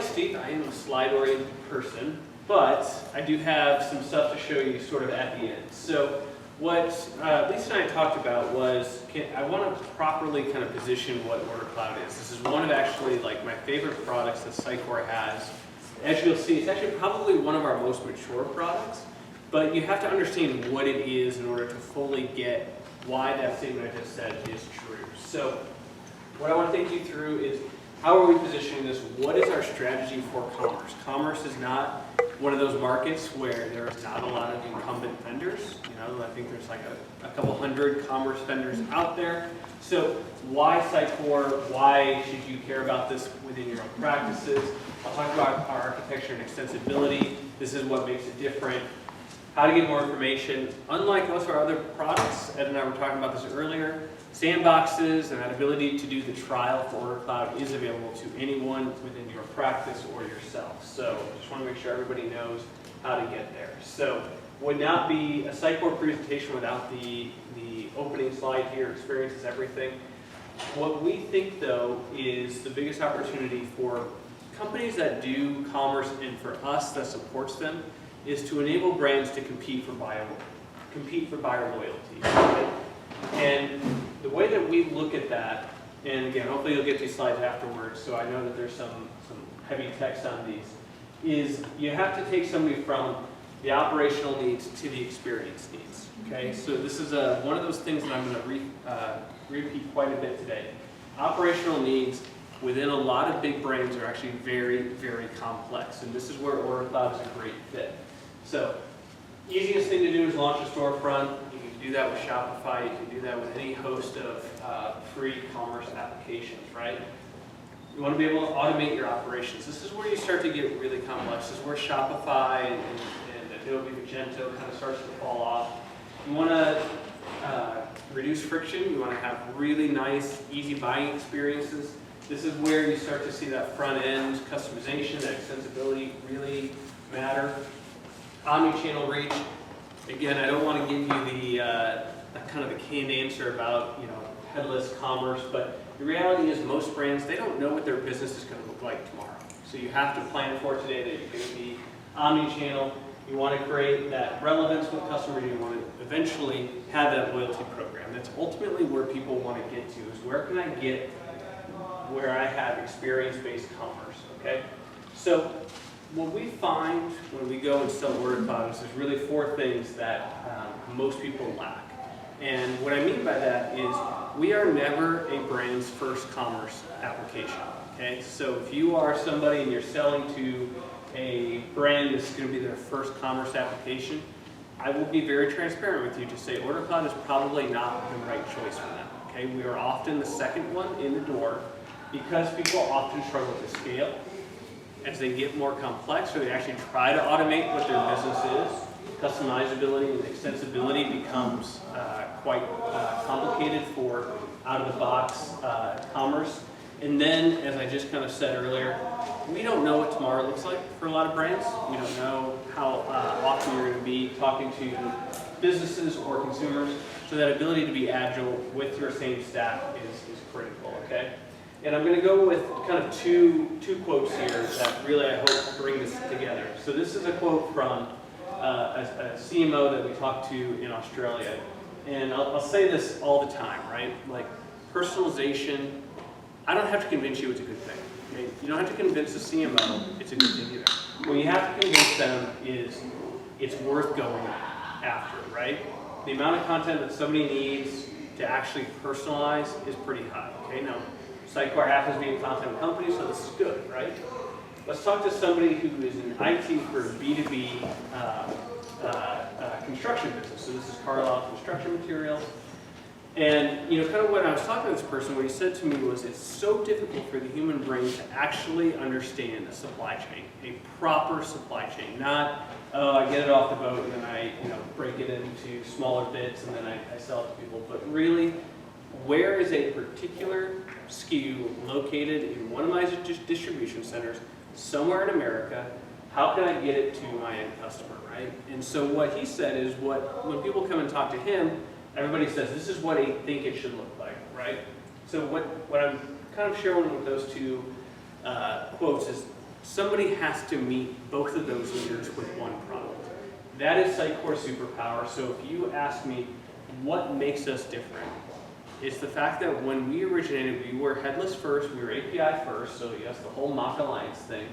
unlike Steve, I am a slide-oriented person, but I do have some stuff to show you sort of at the end. So what Lisa and I talked about was, I want to properly kind of position what OrderCloud is. This is one of actually like my favorite products that Sitecore has. As you'll see, it's actually probably one of our most mature products, but you have to understand what it is in order to fully get why that statement I just said is true. So what I want to take you through is how are we positioning this? What is our strategy for commerce? Commerce is not one of those markets where there's not a lot of incumbent vendors. You know, I think there's like a couple hundred commerce vendors out there. So why Sitecore? Why should you care about this within your own practices? I'll talk about our architecture and extensibility. This is what makes it different. How to get more information. Unlike most of our other products, Ed and I were talking about this earlier, sandboxes and that ability to do the trial for OrderCloud is available to anyone within your practice or yourself. So just want to make sure everybody knows how to get there. So would not be a Sitecore presentation without the opening slide here, experience is everything. What we think though is the biggest opportunity for companies that do commerce and for us that supports them is to enable brands to compete for buyer loyalty. And the way that we look at that, and again, hopefully you'll get these slides afterwards, so I know that there's some heavy text on these, is you have to take somebody from the operational needs to the experience needs. Okay, so this is one of those things that I'm going to repeat quite a bit today. Operational needs within a lot of big brands are actually very, very complex, and this is where OrderCloud is a great fit. So, easiest thing to do is launch a storefront. You can do that with Shopify. You can do that with any host of free commerce applications, right? You want to be able to automate your operations. This is where you start to get really complex. This is where Shopify and Adobe Magento kind of starts to fall off. You want to reduce friction. You want to have really nice, easy buying experiences. This is where you start to see that front end customization, that extensibility really matter. Omnichannel reach. Again, I don't want to give you the kind of the canned answer about headless commerce, but the reality is most brands, they don't know what their business is going to look like tomorrow. So you have to plan for today that you're going to be omnichannel. You want to create that relevance with customers. You want to eventually have that loyalty program. That's ultimately where people want to get to, is where can I get where I have experience-based commerce, okay? So what we find when we go and sell OrderCloud is there's really four things that most people lack. And what I mean by that is we are never a brand's first commerce application, okay? So if you are somebody and you're selling to a brand that's going to be their first commerce application, I will be very transparent with you to say OrderCloud is probably not the right choice for them, okay? We are often the second one in the door because people often struggle to scale. As they get more complex or they actually try to automate what their business is, customizability and extensibility becomes quite complicated for out-of-the-box commerce. And then, as I just kind of said earlier, we don't know what tomorrow looks like for a lot of brands. We don't know how often you're going to be talking to businesses or consumers. So that ability to be agile with your same staff is critical, okay? And I'm going to go with kind of two quotes here that really I hope bring this together. So this is a quote from a CMO that we talked to in Australia. And I'll say this all the time, right? Like personalization, I don't have to convince you it's a good thing. Okay? You don't have to convince the CMO it's a good thing either. What you have to convince them is it's worth going after, right? The amount of content that somebody needs to actually personalize is pretty high, okay? Now, Sitecore happens to be a content company, so this is good, right? Let's talk to somebody who is in IT for a B2B construction business. So this is Carlisle Construction Materials. And kind of when I was talking to this person, what he said to me was it's so difficult for the human brain to actually understand a supply chain, a proper supply chain. Not, oh, I get it off the boat and then I break it into smaller bits and then I sell it to people. But really, where is a particular SKU located in one of my distribution centers somewhere in America? How can I get it to my end customer, right? And so what he said is when people come and talk to him, everybody says this is what they think it should look like, right? So what I'm kind of sharing with those two quotes is somebody has to meet both of those needs with one product. That is Sitecore superpower. So if you ask me what makes us different, it's the fact that when we originated, we were headless first, we were API first, so yes, the whole mock alliance thing,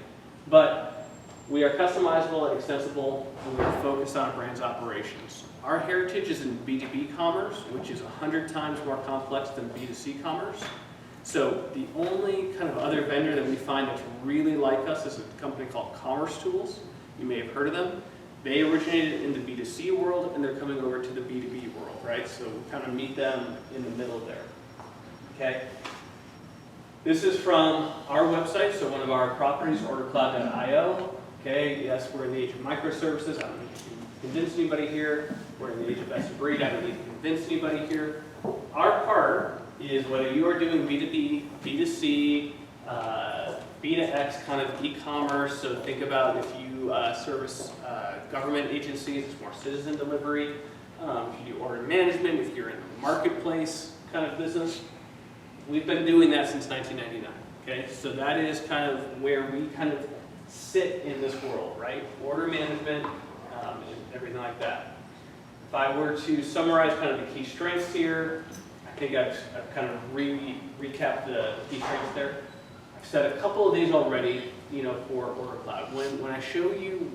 but we are customizable and extensible, and we are focused on a brand's operations. Our heritage is in B2B commerce, which is 100 times more complex than B2C commerce. So the only kind of other vendor that we find that's really like us is a company called Commerce Tools. You may have heard of them. They originated in the B2C world, and they're coming over to the B2B world, right? So we kind of meet them in the middle there, okay? This is from our website, so one of our properties, ordercloud.io. Okay, yes, we're in the age of microservices. I don't need to convince anybody here. We're in the age of best of breed. I don't need to convince anybody here. Our part is whether you are doing B2B, B2C, B2X kind of e-commerce, so think about if you service government agencies, it's more citizen delivery. If you do order management, if you're in the marketplace kind of business. We've been doing that since 1999, okay? So that is kind of where we kind of sit in this world, right? Order management and everything like that. If I were to summarize kind of the key strengths here, I think I've kind of recapped the key strengths there. I've said a couple of these already, you know, for OrderCloud. When I show you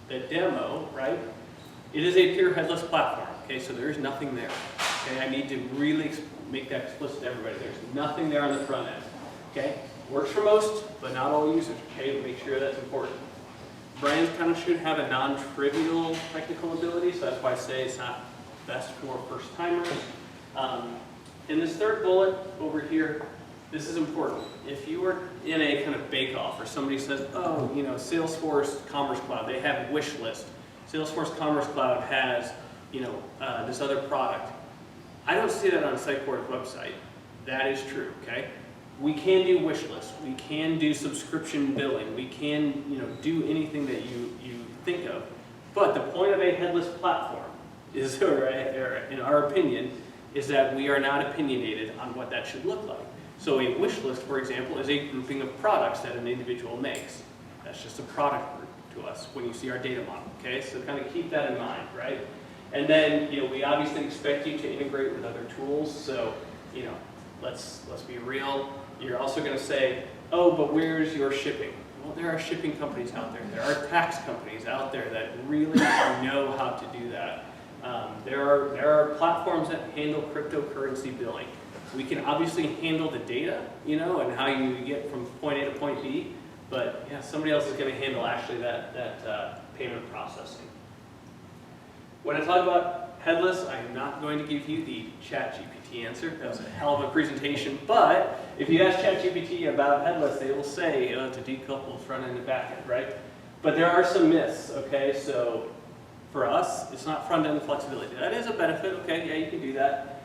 the demo, right, it is a pure headless platform, okay, so there is nothing there, okay? I need to really make that explicit to everybody. There's nothing there on the front end, okay? Works for most, but not all users, okay? Make sure that's important. Brands kind of should have a non-trivial technical ability, so that's why I say it's not best for first-timers. In this third bullet over here, this is important. If you are in a kind of bake-off or somebody says, oh, you know, Salesforce Commerce Cloud, they have wish list. Salesforce Commerce Cloud has, you know, this other product. I don't see that on Sitecore's website. That is true, okay? We can do wish lists. We can do subscription billing. We can, you know, do anything that you think of. But the point of a headless platform is, or in our opinion, is that we are not opinionated on what that should look like. So a wish list, for example, is a grouping of products that an individual makes. That's just a product group to us when you see our data model, okay? So kind of keep that in mind, right? And then, you know, we obviously expect you to integrate with other tools. So, you know, let's be real. You're also going to say, oh, but where's your shipping? Well, there are shipping companies out there. There are tax companies out there that really know how to do that. There are platforms that handle cryptocurrency billing. We can obviously handle the data, you know, and how you get from point A to point B. But yeah, somebody else is going to handle actually that payment processing. When I talk about headless, I am not going to give you the ChatGPT answer. That was a hell of a presentation. But if you ask ChatGPT about headless, they will say to decouple front end and back end, right? But there are some myths, okay? So for us, it's not front end flexibility. That is a benefit, okay? Yeah, you can do that.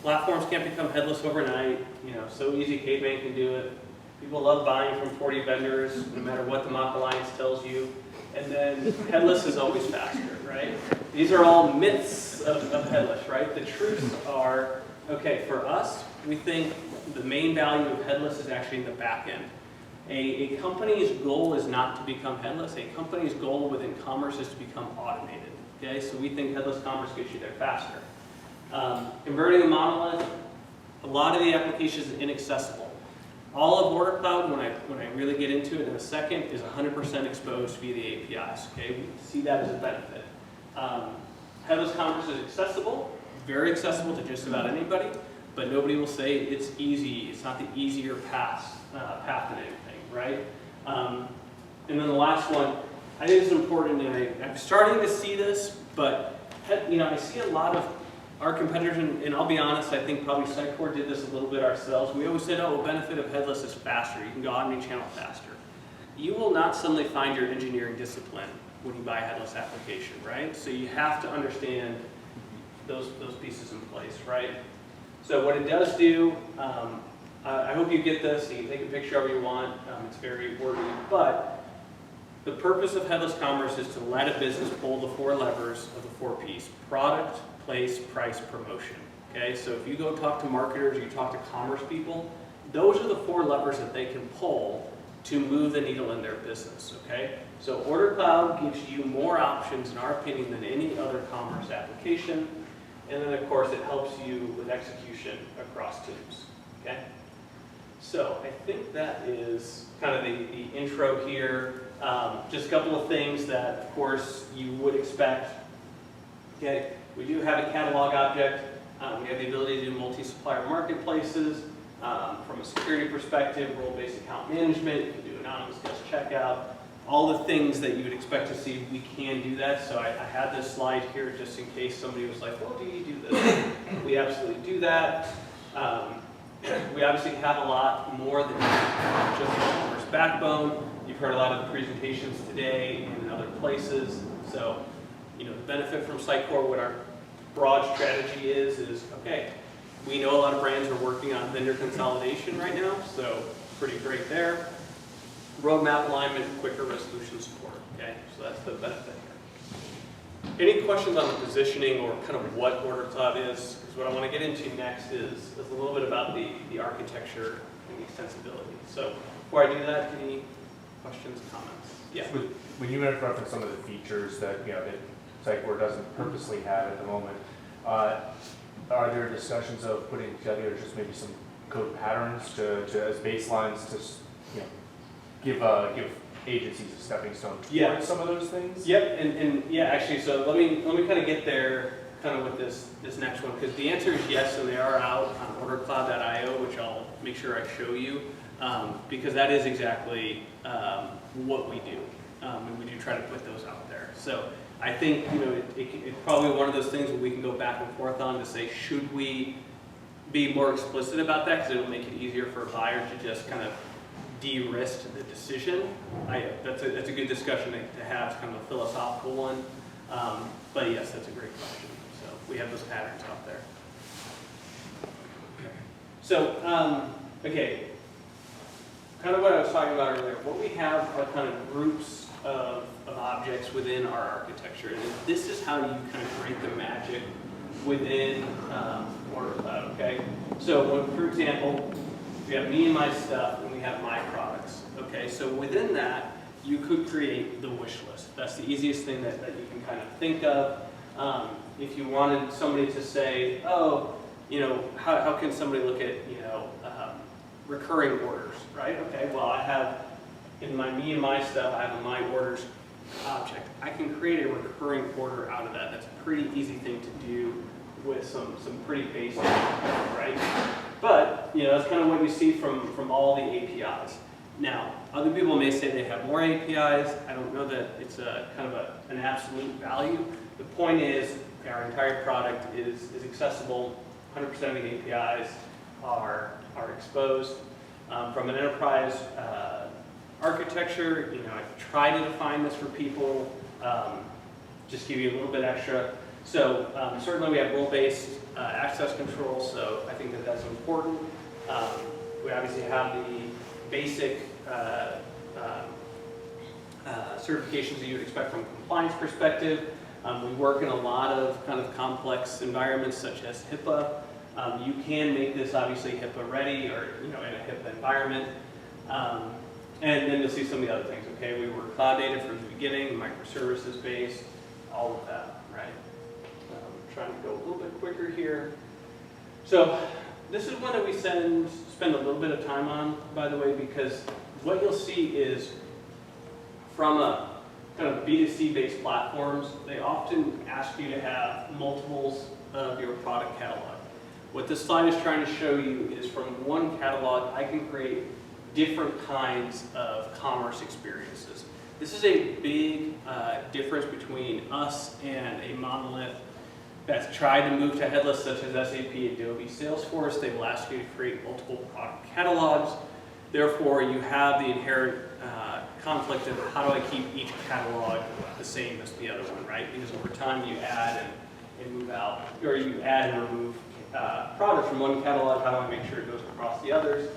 Platforms can't become headless overnight. You know, so easy, Caveman can do it. People love buying from 40 vendors, no matter what the mock alliance tells you. And then headless is always faster, right? These are all myths of headless, right? The truths are, okay, for us, we think the main value of headless is actually in the back end. A company's goal is not to become headless. A company's goal within commerce is to become automated, okay? So we think headless commerce gets you there faster. Converting a monolith, a lot of the applications is inaccessible. All of OrderCloud, when I really get into it in a second, is 100% exposed via the APIs. Okay, we see that as a benefit. Headless commerce is accessible, very accessible to just about anybody, but nobody will say it's easy. It's not the easier path than anything, right? And then the last one, I think it's important, and I'm starting to see this, but you know, I see a lot of our competitors, and I'll be honest, I think probably Sitecore did this a little bit ourselves. We always said, oh, the benefit of headless is faster. You can go omni-channel faster. You will not suddenly find your engineering discipline when you buy a headless application, right? So you have to understand those pieces in place, right? So what it does do, I hope you get this. You can take a picture however you want. It's very wordy, but the purpose of headless commerce is to let a business pull the 4 levers of the 4Ps: product, place, price, promotion. Okay, so if you go talk to marketers, you talk to commerce people, those are the 4 levers that they can pull to move the needle in their business, okay? So OrderCloud gives you more options, in our opinion, than any other commerce application. And then, of course, it helps you with execution across teams, okay? So I think that is kind of the intro here. Just a couple of things that, of course, you would expect. Okay, we do have a catalog object. We have the ability to do multi-supplier marketplaces. From a security perspective, role-based account management, you can do anonymous guest checkout. All the things that you would expect to see, we can do that. So I had this slide here just in case somebody was like, well, do you do this? We absolutely do that. We obviously have a lot more than just the commerce backbone. You've heard a lot of the presentations today and in other places. So, the benefit from Sitecore, what our broad strategy is okay, we know a lot of brands are working on vendor consolidation right now, so pretty great there. Roadmap alignment, quicker resolution support, okay? So that's the benefit here. Any questions on the positioning or kind of what OrderCloud is? Because what I want to get into next is a little bit about the architecture and the extensibility. So before I do that, any questions, comments? Yeah. When you reference some of the features that that Sitecore doesn't purposely have at the moment, are there discussions of putting together just maybe some code patterns to as baselines to give agencies a stepping stone towards some of those things? Yep, and yeah, actually, so let me kind of get there kind of with this next one, because the answer is yes, and they are out on ordercloud.io, which I'll make sure I show you, because that is exactly what we do, and we do try to put those out there. So I think it's probably one of those things where we can go back and forth on to say, should we be more explicit about that, because it'll make it easier for a buyer to just kind of de-risk the decision. That's a good discussion to have. It's kind of a philosophical one. But yes, that's a great question. So we have those patterns out there. So, okay, kind of what I was talking about earlier. What we have are kind of groups of objects within our architecture. And this is how you kind of create the magic within OrderCloud, okay? So, for example, we have me and my stuff, and we have my products. Okay, so within that, you could create the wish list. That's the easiest thing that you can kind of think of. If you wanted somebody to say, oh, how can somebody look at, recurring orders, right? Okay, well, I have in my me and my stuff, I have a my orders object. I can create a recurring order out of that. That's a pretty easy thing to do with some pretty basic, right? But, that's kind of what you see from all the APIs. Now, other people may say they have more APIs. I don't know that it's kind of an absolute value. The point is, our entire product is accessible. 100% of the APIs are exposed. From an enterprise architecture, I try to define this for people, just give you a little bit extra. So certainly we have role-based access control, so I think that that's important. We obviously have the basic certifications that you would expect from a compliance perspective. We work in a lot of kind of complex environments such as HIPAA. You can make this obviously HIPAA ready or in a HIPAA environment. And then you'll see some of the other things. Okay, we were cloud native from the beginning, microservices based, all of that, right? Trying to go a little bit quicker here. So this is one that we spend a little bit of time on, by the way, because what you'll see is from a kind of B2C based platforms, they often ask you to have multiples of your product catalog. What this slide is trying to show you is from one catalog, I can create different kinds of commerce experiences. This is a big difference between us and a monolith that's tried to move to headless, such as SAP, Adobe, Salesforce. They will ask you to create multiple product catalogs. Therefore, you have the inherent conflict of how do I keep each catalog the same as the other one, right? Because over time you add and move out, or you add and remove products from one catalog. How do I make sure it goes across the others?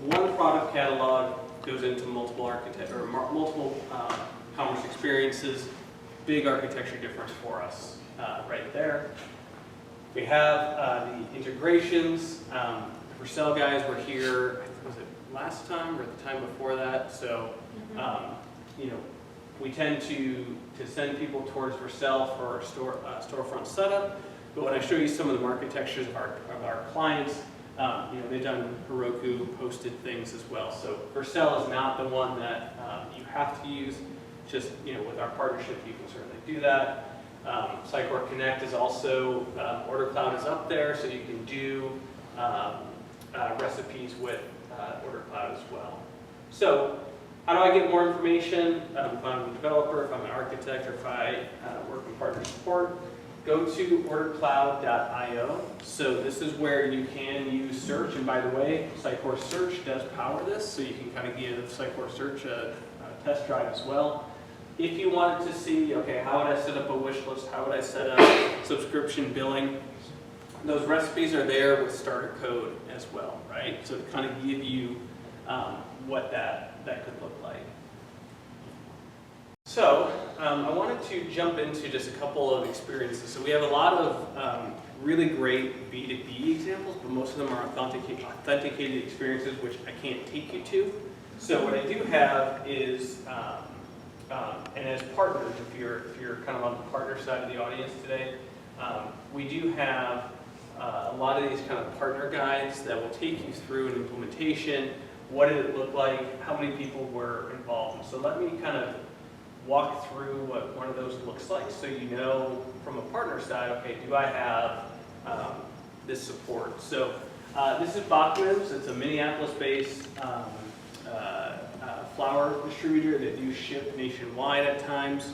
One product catalog goes into multiple multiple commerce experiences. Big architecture difference for us right there. We have the integrations. For sell guys, we're here. Was it last time or the time before that. So, you know, we tend to send people towards Vercel for our storefront setup. But when I show you some of the architectures of our clients, you know, they've done Heroku posted things as well. So Vercel is not the one that you have to use. Just, you know, with our partnership, you can certainly do that. Sitecore Connect is also, OrderCloud is up there, so you can do recipes with OrderCloud as well. So how do I get more information? If I'm a developer, if I'm an architect, or if I work in partner support, go to ordercloud.io. So this is where you can use search. And by the way, Sitecore Search does power this, so you can kind of give Sitecore Search a test drive as well. If you wanted to see, okay, how would I set up a wish list? How would I set up subscription billing? Those recipes are there with starter code as well, right? So to kind of give you what that could look like. So I wanted to jump into just a couple of experiences. So we have a lot of really great B2B examples, but most of them are authenticated experiences, which I can't take you to. So what I do have is, and as partners, if you're kind of on the partner side of the audience today, we do have a lot of these kind of partner guides that will take you through an implementation. What did it look like? How many people were involved? So let me kind of walk through what one of those looks like, so you know from a partner side, okay, do I have this support? So this is Bachman's. It's a Minneapolis-based flour distributor that do ship nationwide at times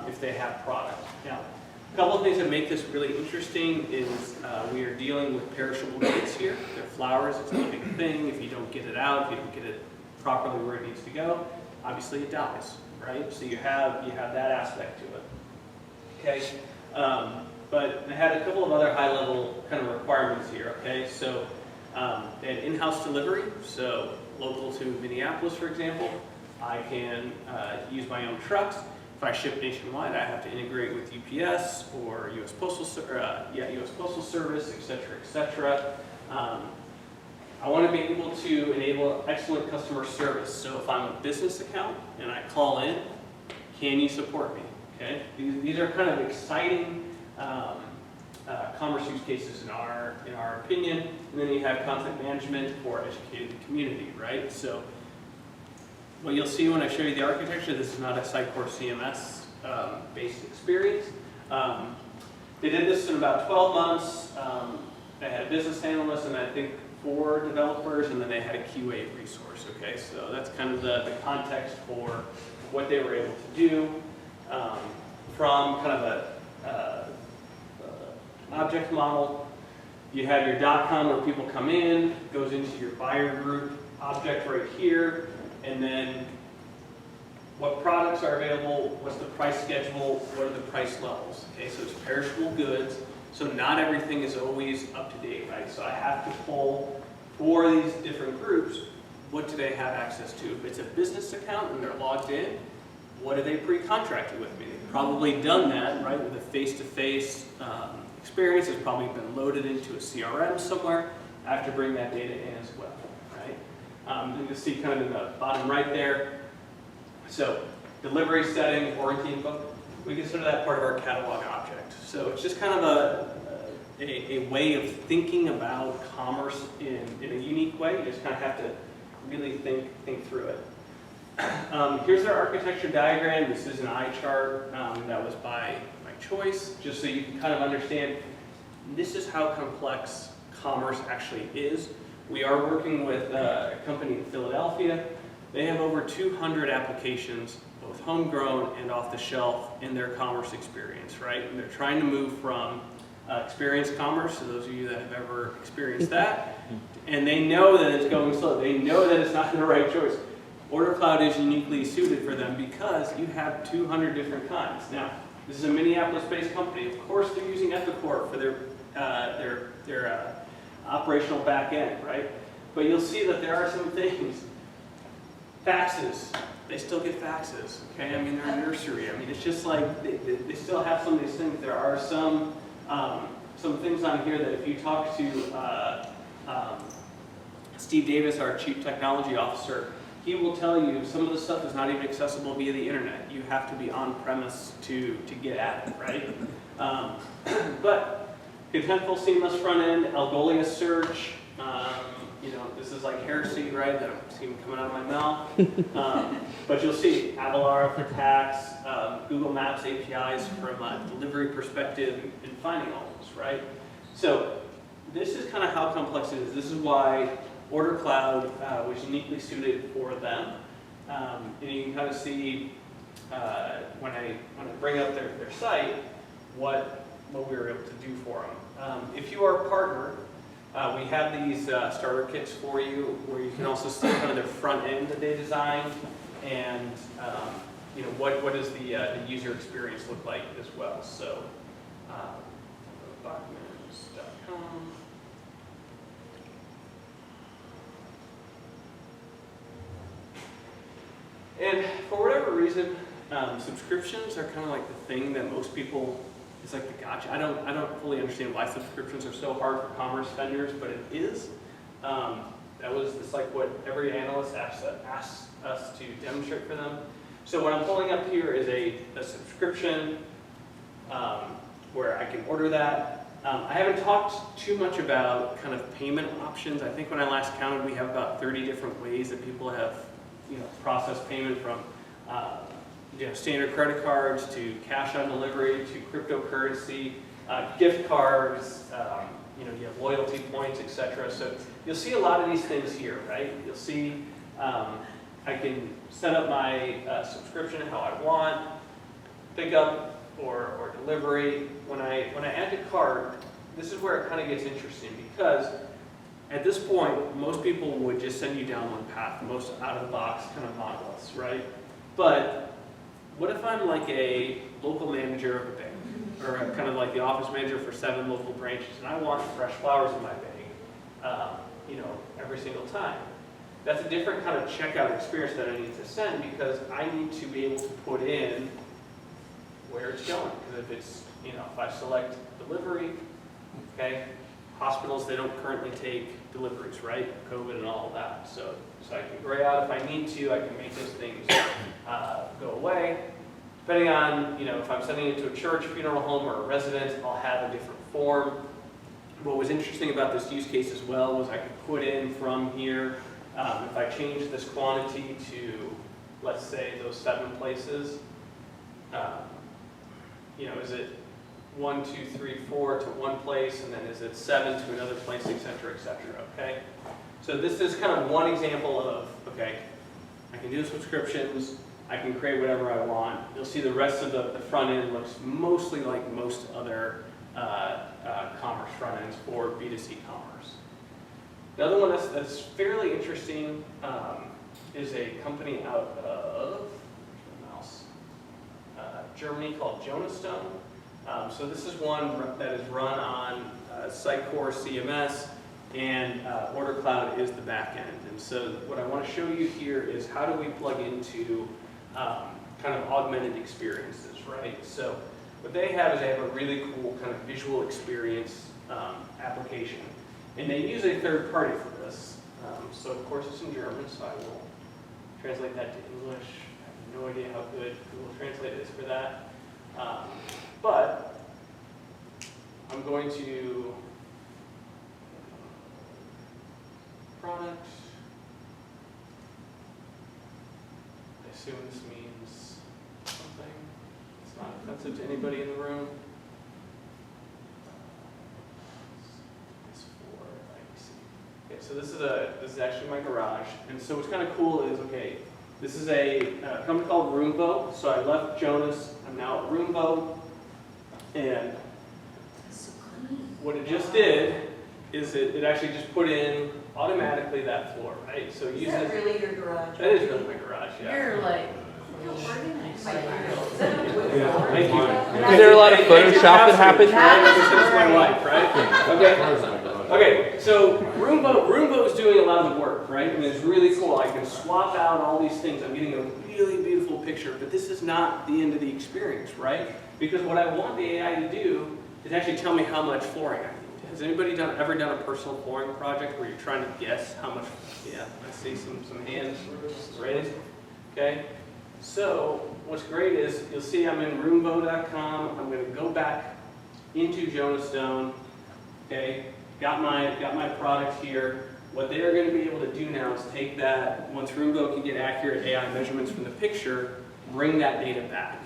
if they have product. Now, a couple of things that make this really interesting is we are dealing with perishable goods here. They're flours. It's a living thing. If you don't get it out, if you don't get it properly where it needs to go, obviously it dies, right? So you have that aspect to it. Okay, but they had a couple of other high-level kind of requirements here. Okay, so they had in-house delivery, so local to Minneapolis, for example. I can use my own trucks. If I ship nationwide, I have to integrate with UPS or US Postal Service, et cetera, et cetera. I want to be able to enable excellent customer service. So if I'm a business account and I call in, can you support me? Okay, these are kind of exciting commerce use cases in our opinion. And then you have content management for educated community, right? So what you'll see when I show you the architecture, this is not a Sitecore CMS based experience. They did this in about 12 months. They had a business analyst and I think 4 developers, and then they had a QA resource. Okay, so that's kind of the context for what they were able to do from kind of an object model. You have your .com where people come in, goes into your buyer group object right here, and then what products are available, what's the price schedule, what are the price levels. Okay, so it's perishable goods, so not everything is always up to date, right? So I have to pull for these different groups, what do they have access to? If it's a business account and they're logged in, what are they pre-contracted with me? They've probably done that, right, with a face-to-face experience. It's probably been loaded into a CRM somewhere. I have to bring that data in as well, right? You can see kind of in the bottom right there. So delivery setting, warranty info, we consider that part of our catalog object. So it's just kind of a way of thinking about commerce in a unique way. You just kind of have to really think through it. Here's our architecture diagram. This is an eye chart that was by choice, just so you can kind of understand this is how complex commerce actually is. We are working with a company in Philadelphia. They have over 200 applications, both homegrown and off the shelf, in their commerce experience, right? And they're trying to move from experience commerce, so those of you that have ever experienced that, and they know that it's going slow. They know that it's not the right choice. OrderCloud is uniquely suited for them because you have 200 different kinds. Now, this is a Minneapolis-based company. Of course, they're using Epicor for their operational back end, right? But you'll see that there are some things. Faxes, they still get faxes, okay? I mean, they're a nursery. I mean, it's just like they still have some of these things. There are some things on here that if you talk to Steve Davis, our Chief Technology Officer, he will tell you some of the stuff is not even accessible via the internet. You have to be on premise to get at it, right? But contentful seamless front end, Algolia search, you know, this is like heresy, right, that I'm seeing coming out of my mouth. But you'll see Avalara for tax, Google Maps APIs from a delivery perspective in finding all this, right? So this is kind of how complex it is. This is why OrderCloud was uniquely suited for them. And you can kind of see when I bring up their site, what we were able to do for them. If you are a partner, we have these starter kits for you where you can also see kind of their front end that they designed and you know, what does the user experience look like as well. So bachmans.com. And for whatever reason, subscriptions are kind of like the thing that most people, it's like the gotcha. I don't fully understand why subscriptions are so hard for commerce vendors, but it is. It's like what every analyst asks us to demonstrate for them. So what I'm pulling up here is a subscription where I can order that. I haven't talked too much about kind of payment options. I think when I last counted, we have about 30 different ways that people have, you know, processed payment from you know, standard credit cards to cash on delivery to cryptocurrency, gift cards, you know, you have loyalty points, etc. So you'll see a lot of these things here, right? You'll see I can set up my subscription how I want, pickup or delivery. When I add to cart, this is where it kind of gets interesting because at this point, most people would just send you down one path, most out-of-the-box kind of monoliths, right? But what if I'm like a local manager of a bank, or kind of like the office manager for 7 local branches, and I want fresh flowers in my bag, you know, every single time? That's a different kind of checkout experience that I need to send because I need to be able to put in where it's going. Because if it's, you know, if I select delivery, okay, hospitals, they don't currently take deliveries, right? COVID and all of that. So I can gray out if I need to. I can make those things go away. Depending on, you know, if I'm sending it to a church, funeral home, or a residence, I'll have a different form. What was interesting about this use case as well was I could put in from here, if I change this quantity to, let's say, those 7 places, you know, is it 1, 2, 3, 4 to one place, and then is it 7 to another place, etc., okay? So this is kind of one example of, okay, I can do subscriptions, I can create whatever I want. You'll see the rest of the front end looks mostly like most other commerce front ends for B2C commerce. Another one that's fairly interesting is a company out of Germany called Jonastone. So this is one that is run on Sitecore CMS, and OrderCloud is the back end. And so what I want to show you here is how do we plug into kind of augmented experiences, right? So what they have is they have a really cool kind of visual experience application. And they use a third party for this. So of course it's in German, so I will translate that to English. I have no idea how good Google Translate is for that. But I'm going to product. I assume this means something. It's not offensive to anybody in the room. It's for IBC. Okay, so this is actually my garage. And so what's kind of cool is, okay, this is a company called Roomvo. So I left Jonas. I'm now at Roomvo. And what it just did is it actually just put in automatically that floor, right? So Is that really your garage? That is really my garage, yeah. You're like, Thank you. Is there a lot of Photoshop that happens? That's my wife, right? Okay. Okay, so Roomvo is doing a lot of the work, right? And it's really cool. I can swap out all these things. I'm getting a really beautiful picture, but this is not the end of the experience, right? Because what I want the AI to do is actually tell me how much flooring I need. has anybody ever done a personal flooring project where you're trying to guess how much? Yeah, I see some hands raised. Okay, so what's great is you'll see I'm in roomvo.com. I'm going to go back into Jonah Stone. Okay, got my product here. What they are going to be able to do now is take that, once Roomvo can get accurate AI measurements from the picture, bring that data back.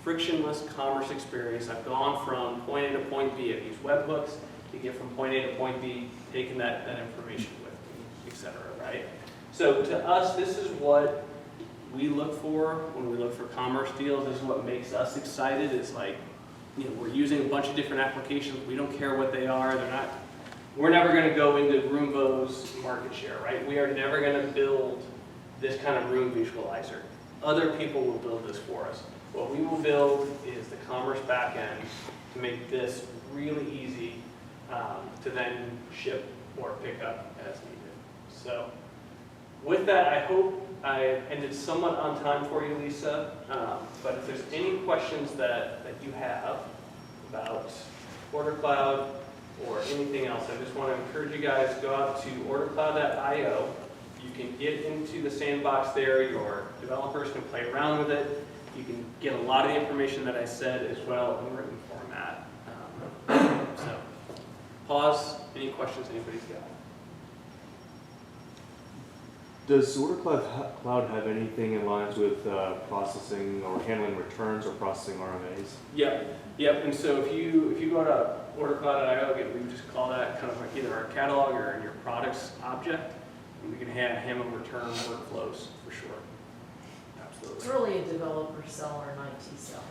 Frictionless commerce experience. I've gone from point A to point B. I've used webhooks to get from point A to point B, taking that information with me, etc. Right? So to us, this is what we look for when we look for commerce deals. This is what makes us excited. It's like, we're using a bunch of different applications. We don't care what they are. We're never going to go into Roomvo's market share, right? We are never going to build this kind of room visualizer. Other people will build this for us. What we will build is the commerce backend to make this really easy to then ship or pick up as needed. So with that, I hope I ended somewhat on time for you, Lisa. But if there's any questions that you have about OrderCloud or anything else, I just want to encourage you guys, go out to ordercloud.io. You can get into the sandbox there. Your developers can play around with it. You can get a lot of the information that I said as well in written format. So pause. Any questions anybody's got? Does OrderCloud have anything in lines with processing or handling returns or processing RMAs? Yep. And so if you go to ordercloud.io, again, we just call that kind of like either our catalog or your products object, and we can handle return workflows for sure. Absolutely. It's really a developer sell or an IT sell.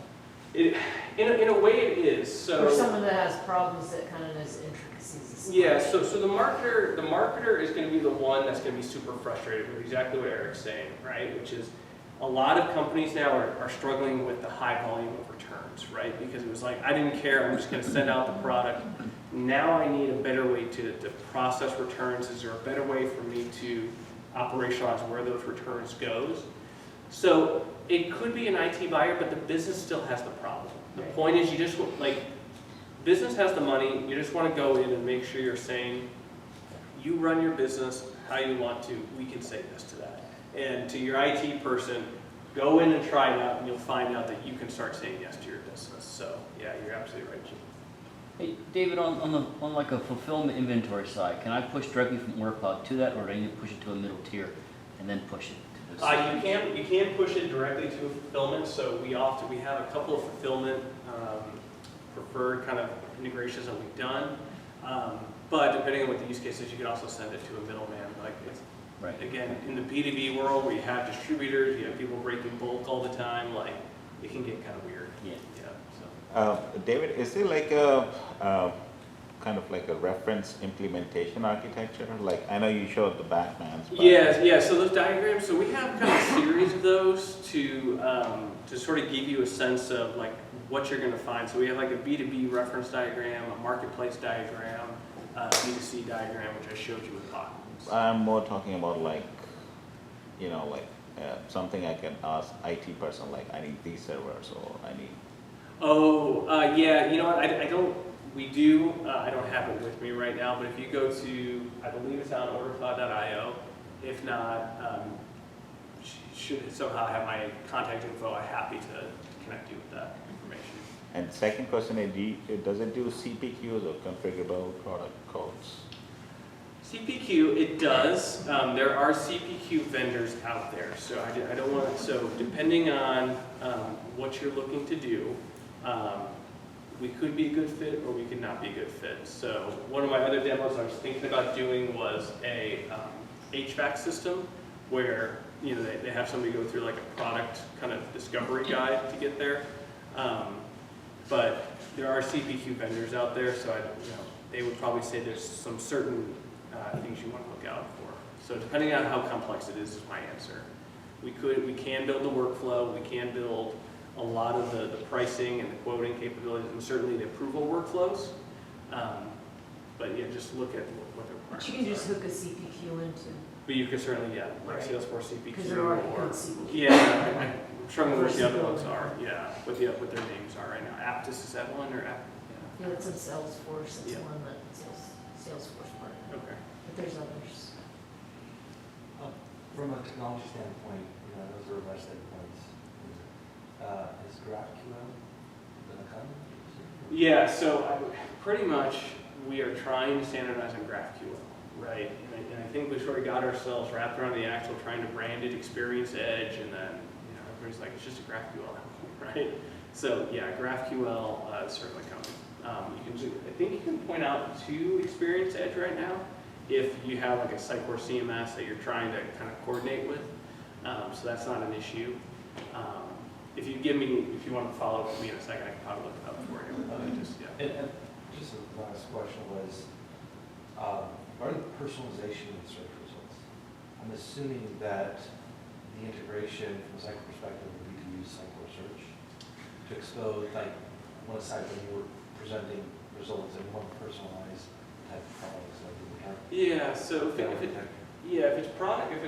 In a way it is. So For someone that has problems that kind of knows intricacies. Yeah, so the marketer is going to be the one that's going to be super frustrated with exactly what Eric's saying, right? Which is a lot of companies now are struggling with the high volume of returns, right? Because it was like, I didn't care, I'm just going to send out the product. Now I need a better way to process returns. Is there a better way for me to operationalize where those returns goes? So it could be an IT buyer, but the business still has the problem. The point is, you just, business has the money, you just want to go in and make sure you're saying, you run your business how you want to, we can say yes to that. And to your IT person, go in and try it out, and you'll find out that you can start saying yes to your business. So yeah, you're absolutely right, Jim. Hey, David, on like a fulfillment inventory side, can I push directly from OrderCloud to that, or do I need to push it to a middle tier and then push it to this? You can push it directly to fulfillment. So we have a couple of fulfillment preferred kind of integrations that we've done. But depending on what the use case is, you can also send it to a middleman. Like it's, right. Again, in the B2B world where you have distributors, you have people breaking bulk all the time, like it can get kind of weird. Yeah. So. David, is there like a kind of like a reference implementation architecture? Like I know you showed the Batmans. Yeah. So those diagrams. So we have kind of a series of those to sort of give you a sense of like what you're going to find. So we have like a B2B reference diagram, a marketplace diagram, B2C diagram, which I showed you with Bot. I'm more talking about like, something I can ask IT person, like I need these servers or I need. Yeah, you know what, I don't have it with me right now, but if you go to, I believe it's on ordercloud.io, if not, should somehow have my contact info, I'm happy to connect you with that information. And second question is, does it do CPQs or configurable product codes? CPQ, it does. There are CPQ vendors out there, so I don't want to, so depending on what you're looking to do, we could be a good fit or we could not be a good fit. So one of my other demos I was thinking about doing was a HVAC system where they have somebody go through like a product kind of discovery guide to get there. But there are CPQ vendors out there, so they would probably say there's some certain things you want to look out for. So depending on how complex it is my answer. We can build the workflow, we can build a lot of the pricing and the quoting capabilities, and certainly the approval workflows. But yeah, just look at what the requirements are. But you can just hook a CPQ into. But you can certainly, like right. Salesforce CPQ. Because they're already code CPQ. Yeah, I'm struggling with what the other ones are. Yeah, what their names are right now. Aptus, is that one, or App? Yeah. Yeah, it's in Salesforce, it's Yeah. one that Salesforce partner, Okay. but there's others. From a technology standpoint, those are REST endpoints. Is GraphQL gonna come? Yeah, so pretty much we are trying to standardize on GraphQL, right? And I think we sort of got ourselves wrapped around the axle trying to brand it Experience Edge, and then everybody's like, it's just a GraphQL, right? So yeah, GraphQL is certainly coming. I think you can point out to Experience Edge right now if you have like a Sitecore CMS that you're trying to kind of coordinate with. So that's not an issue. If you want to follow up with me in a second, I can probably look it up for you. Okay. Just, yeah. And just a last question was, regarding personalization in search results, I'm assuming that the integration from a Sitecore perspective would be to use Sitecore Search to expose, like, one side when you were presenting results in one personalized type of products like we have. Yeah. So if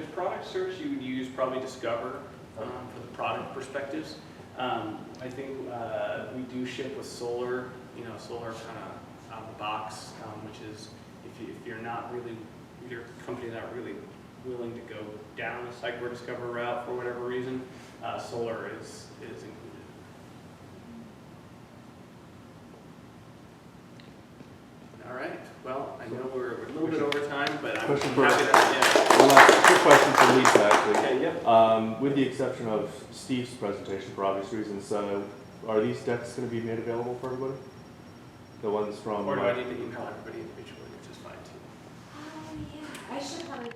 it's product search, you would use probably Discover for the product perspectives. I think we do ship with Solar. Solar kind of out of the box, which is if your company's not really willing to go down the Sitecore Discover route for whatever reason, Solar is included. All right. Well, I know we're a little bit over time, but I'm Question happy for- to. Yeah. One last quick question for Lisa, actually. Okay. Yep. With the exception of Steve's presentation for obvious reasons, are these decks going to be made available for everybody? The ones from... Or do I need to email everybody individually, which is fine too? Oh, yeah, I should probably